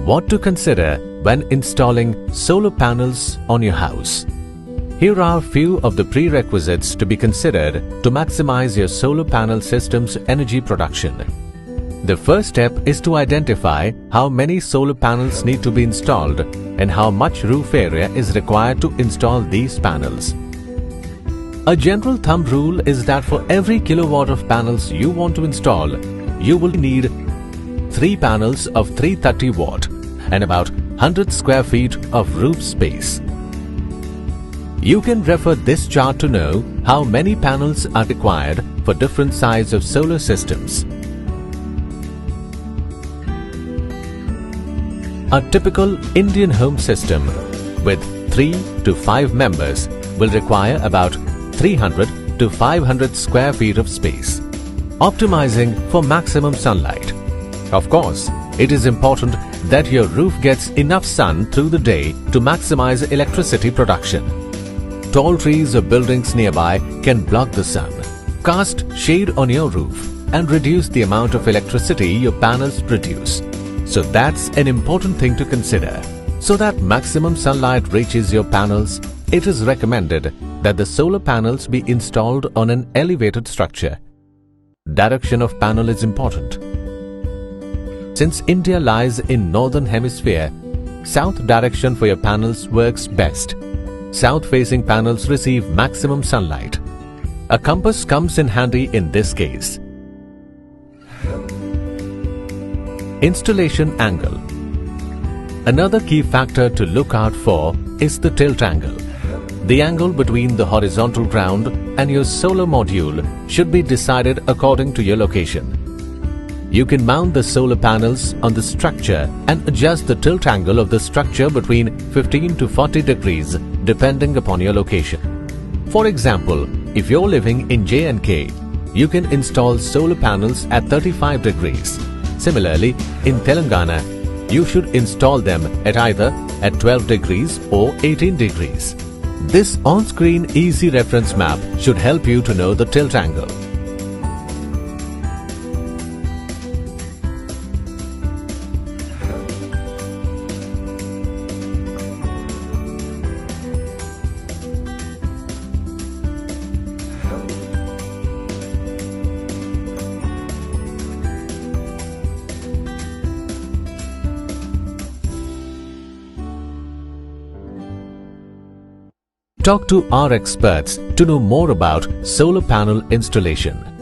What to consider when installing solar panels on your house. Here are a few of the prerequisites to be considered to maximize your solar panel system's energy production. The first step is to identify how many solar panels need to be installed and how much roof area is required to install these panels. A general thumb rule is that for every kilowatt of panels you want to install, you will need 3 panels of 330 watt and about 100 square feet of roof space. You can refer this chart to know how many panels are required for different sizes of solar systems. A typical Indian home system with 3 to 5 members will require about 300 to 500 square feet of space, optimizing for maximum sunlight. Of course, it is important that your roof gets enough sun through the day to maximize electricity production. Tall trees or buildings nearby can block the sun, cast shade on your roof, and reduce the amount of electricity your panels produce. So that's an important thing to consider. So that maximum sunlight reaches your panels, it is recommended that the solar panels be installed on an elevated structure. Direction of panel is important. Since India lies in northern hemisphere, south direction for your panels works best. South-facing panels receive maximum sunlight. A compass comes in handy in this case. Installation angle. Another key factor to look out for is the tilt angle. The angle between the horizontal ground and your solar module should be decided according to your location. You can mount the solar panels on the structure and adjust the tilt angle of the structure between 15 to 40 degrees depending upon your location. For example, if you're living in J&K, you can install solar panels at 35 degrees. Similarly, in Telangana, you should install them at either at 12 degrees or 18 degrees. This on-screen easy reference map should help you to know the tilt angle. Talk to our experts to know more about solar panel installation.